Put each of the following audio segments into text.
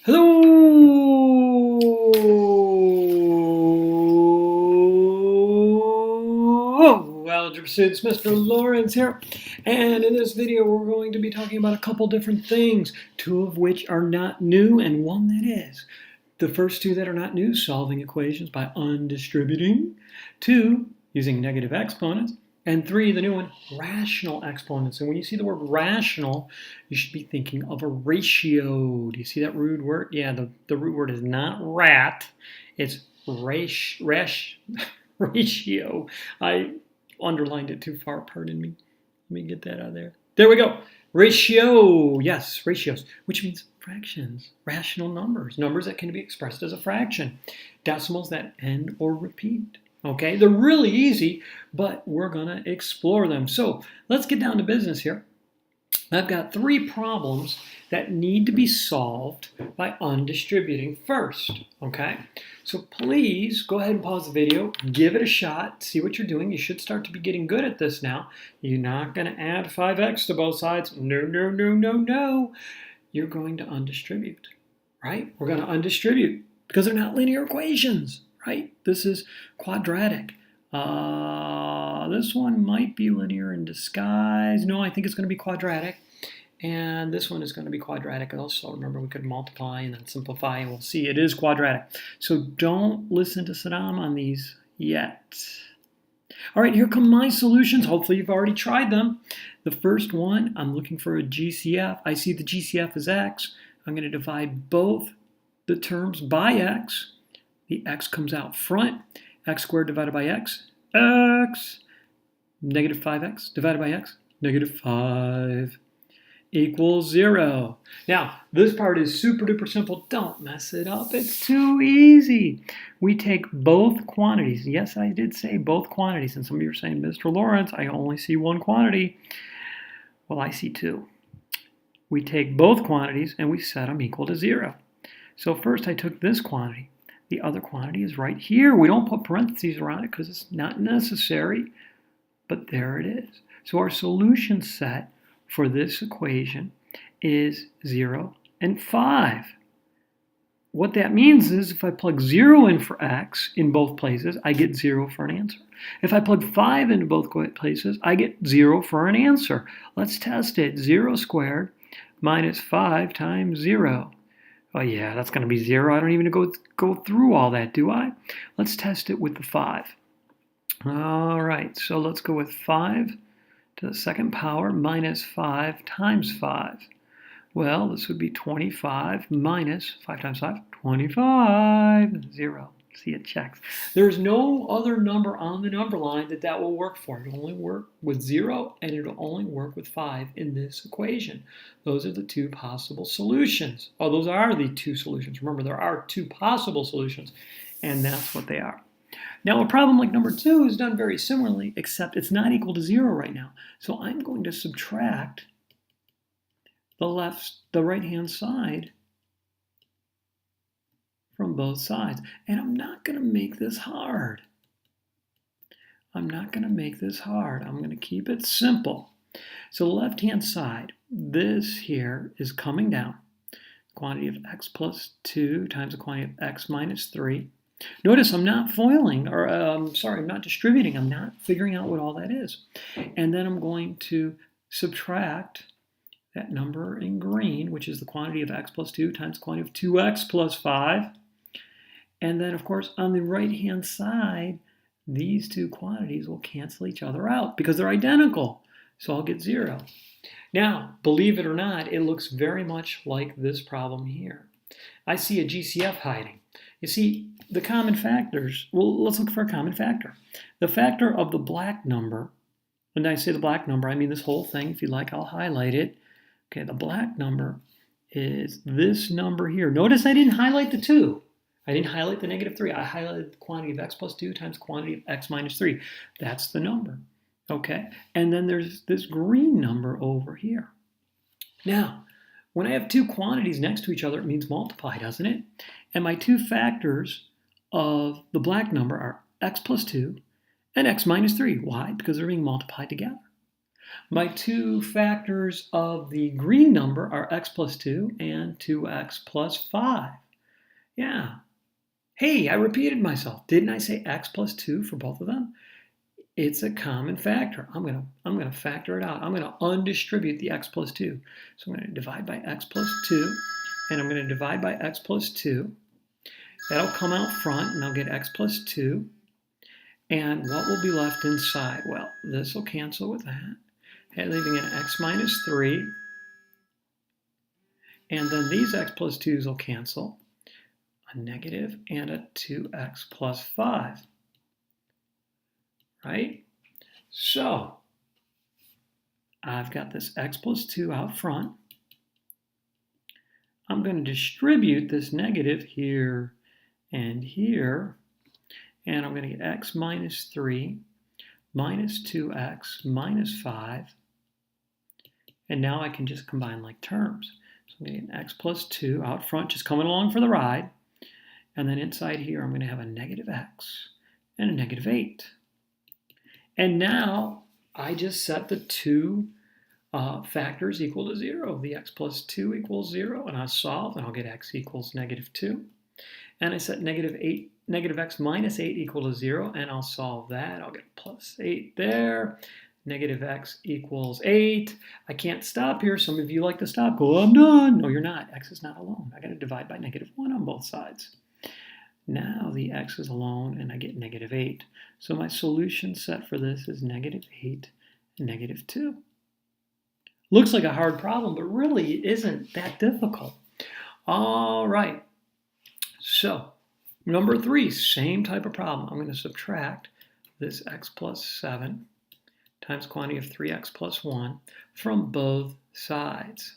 Hello, algebra students, Mr. Laurence here, and in this video we're going to be talking about a couple different things, two of which are not new and one that is. The first two that are not new, solving equations by undistributing, two, using negative exponents, and three, the new one, rational exponents. And when you see the word rational, you should be thinking of a ratio. Do you see that root word? Yeah, the root word is not rat, it's ratio. I underlined it too far, pardon me. Let me get that out of there. There we go. Ratio, yes, ratios, which means fractions, rational numbers, numbers that can be expressed as a fraction, decimals that end or repeat. Okay, they're really easy, but we're going to explore them. So let's get down to business here. I've got three problems that need to be solved by undistributing first. Okay, so please go ahead and pause the video, give it a shot, see what you're doing. You should start to be getting good at this now. You're not going to add 5x to both sides. No, no, no, no, no. You're going to undistribute, right? We're going to undistribute because they're not linear equations. Right? This is quadratic. This one might be linear in disguise. No, I think it's going to be quadratic. And this one is going to be quadratic also. Remember, we could multiply and then simplify, and we'll see it is quadratic. So don't listen to Saddam on these yet. All right, here come my solutions. Hopefully you've already tried them. The first one, I'm looking for a GCF. I see the GCF as x. I'm going to divide both the terms by x. The x comes out front. X squared divided by x. X. Negative 5x divided by x. Negative 5 equals 0. Now, this part is super duper simple. Don't mess it up. It's too easy. We take both quantities. Yes, I did say both quantities. And some of you are saying, Mr. Laurence, I only see one quantity. Well, I see two. We take both quantities and we set them equal to 0. So first I took this quantity. The other quantity is right here. We don't put parentheses around it because it's not necessary, but there it is. So our solution set for this equation is 0 and 5. What that means is if I plug 0 in for x in both places, I get 0 for an answer. If I plug 5 into both places, I get 0 for an answer. Let's test it. 0 squared minus 5 times 0. Oh yeah, that's going to be 0. I don't even go through all that, do I? Let's test it with the 5. All right, so let's go with 5 to the second power minus 5 times 5. Well, this would be 25 minus 5 times 5, 25, 0. See, it checks. There's no other number on the number line that will work for. It'll only work with 0 and it'll only work with 5 in this equation. Those are the two possible solutions. Oh, those are the two solutions. Remember, there are two possible solutions, and that's what they are. Now, a problem like number 2 is done very similarly, except it's not equal to 0 right now. So I'm going to subtract the right-hand side from both sides. And I'm not going to make this hard. I'm not going to make this hard. I'm going to keep it simple. So the left-hand side, this here is coming down. Quantity of x plus 2 times the quantity of x minus 3. Notice I'm not foiling, or I'm not distributing. I'm not figuring out what all that is. And then I'm going to subtract that number in green, which is the quantity of x plus 2 times the quantity of 2x plus 5. And then, of course, on the right-hand side, these two quantities will cancel each other out because they're identical. So I'll get 0. Now, believe it or not, it looks very much like this problem here. I see a GCF hiding. You see, the common factors, well, let's look for a common factor. The factor of the black number, when I say the black number, I mean this whole thing. If you like, I'll highlight it. Okay, the black number is this number here. Notice I didn't highlight the 2. I didn't highlight the negative 3. I highlighted the quantity of x plus 2 times the quantity of x minus 3. That's the number. Okay? And then there's this green number over here. Now, when I have two quantities next to each other, it means multiply, doesn't it? And my two factors of the black number are x plus 2 and x minus 3. Why? Because they're being multiplied together. My two factors of the green number are x plus 2 and 2x plus 5. Yeah. Hey, I repeated myself. Didn't I say x plus 2 for both of them? It's a common factor. I'm gonna factor it out. I'm gonna undistribute the x plus 2. So I'm gonna divide by x plus 2, and I'm gonna divide by x plus 2. That'll come out front, and I'll get x plus 2. And what will be left inside? Well, this will cancel with that, leaving an x minus 3. And then these x plus 2's will cancel, a negative and a 2x plus 5. Right? So, I've got this x plus 2 out front. I'm going to distribute this negative here and here. And I'm going to get x minus 3 minus 2x minus 5. And now I can just combine like terms. So I'm going to get an x plus 2 out front, just coming along for the ride. And then inside here, I'm going to have a negative x and a negative 8. And now I just set the two factors equal to 0. The x plus 2 equals 0, and I'll solve, and I'll get x equals negative 2. And I set negative x minus 8 equal to 0, and I'll solve that. I'll get plus 8 there. Negative x equals 8. I can't stop here. Some of you like to stop. Go, I'm done. No, you're not. X is not alone. I got to divide by negative 1 on both sides. Now the x is alone, and I get negative 8. So my solution set for this is negative 8 and negative 2. Looks like a hard problem, but really it isn't that difficult. All right. So number 3, same type of problem. I'm going to subtract this x plus 7 times quantity of 3x plus 1 from both sides.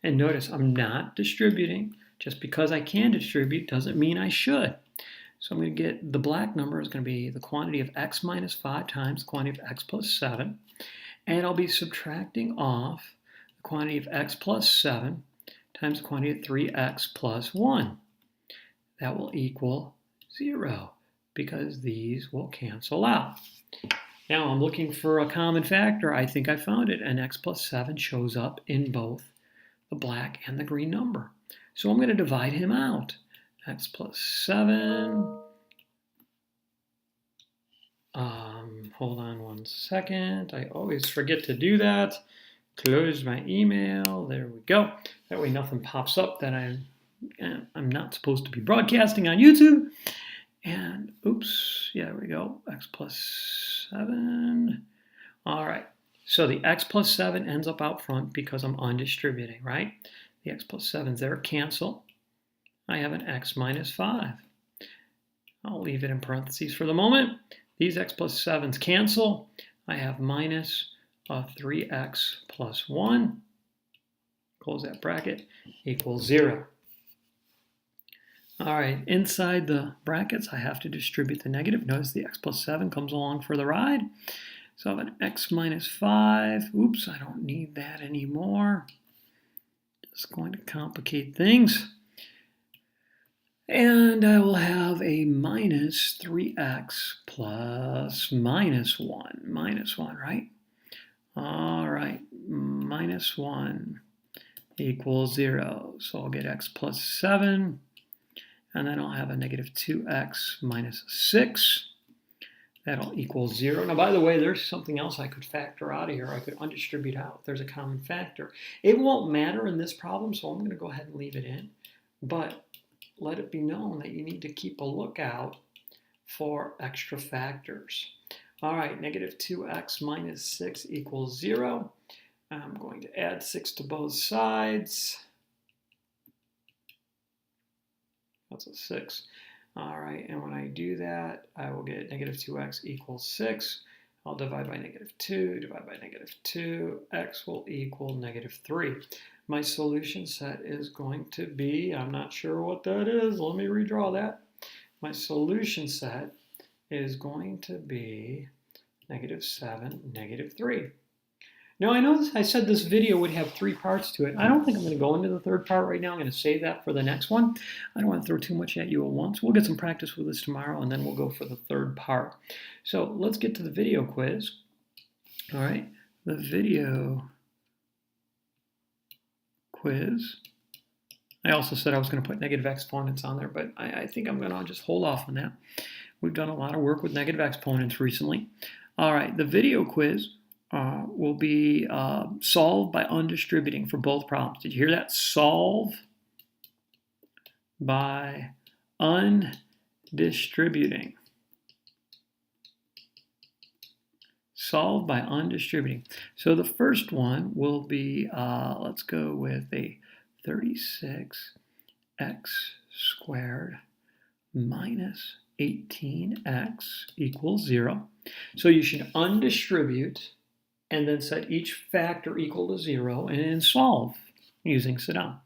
And notice I'm not distributing. Just because I can distribute doesn't mean I should. So I'm going to get the black number is going to be the quantity of x minus 5 times the quantity of x plus 7. And I'll be subtracting off the quantity of x plus 7 times the quantity of 3x plus 1. That will equal 0 because these will cancel out. Now I'm looking for a common factor. I think I found it, and x plus 7 shows up in both the black and the green number. So I'm going to divide him out. X plus 7. Hold on one second. I always forget to do that. Close my email. There we go. That way nothing pops up that I'm not supposed to be broadcasting on YouTube. And oops, yeah, there we go. X plus 7. All right. So the x plus 7 ends up out front because I'm undistributing, right? The x plus 7's there, cancel. I have an x minus 5. I'll leave it in parentheses for the moment. These x plus 7's cancel. I have minus 3x plus 1. Close that bracket, equals 0. All right, inside the brackets, I have to distribute the negative. Notice the x plus 7 comes along for the ride. So I have an x minus 5. Oops, I don't need that anymore. Just going to complicate things. And I will have a minus 3x plus minus 1. Minus 1, right? All right, minus 1 equals 0. So I'll get x plus 7. And then I'll have a negative 2x minus 6. That'll equal 0. Now, by the way, there's something else I could factor out of here. I could undistribute out. There's a common factor. It won't matter in this problem, so I'm going to go ahead and leave it in. But let it be known that you need to keep a lookout for extra factors. All right, negative 2x minus 6 equals 0. I'm going to add 6 to both sides. That's a 6. All right, and when I do that, I will get negative 2x equals 6. I'll divide by negative 2, divide by negative 2. X will equal negative 3. My solution set is going to be, I'm not sure what that is. Let me redraw that. My solution set is going to be negative 7, negative 3. Now, I know I said this video would have 3 parts to it. I don't think I'm going to go into the third part right now. I'm going to save that for the next one. I don't want to throw too much at you at once. We'll get some practice with this tomorrow, and then we'll go for the third part. So let's get to the video quiz. All right, the video quiz. I also said I was going to put negative exponents on there, but I think I'm going to just hold off on that. We've done a lot of work with negative exponents recently. All right, the video quiz will be solved by undistributing for both problems. Did you hear that? Solve by undistributing. Solve by undistributing. So the first one will be, let's go with a 36x squared minus 18x equals 0. So you should undistribute and then set each factor equal to 0 and then solve using sit down.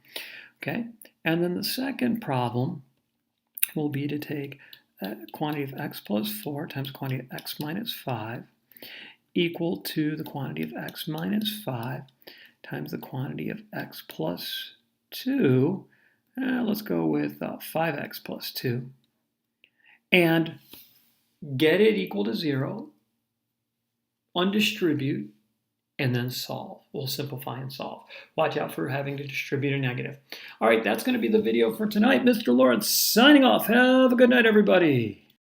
Okay, and then the second problem will be to take a quantity of x plus 4 times quantity of x minus 5 equal to the quantity of x minus 5 times the quantity of x plus 2. Let's go with 5x plus 2. And get it equal to 0, undistribute, and then solve. We'll simplify and solve. Watch out for having to distribute a negative. All right, that's going to be the video for tonight. Mr. Laurence signing off. Have a good night, everybody.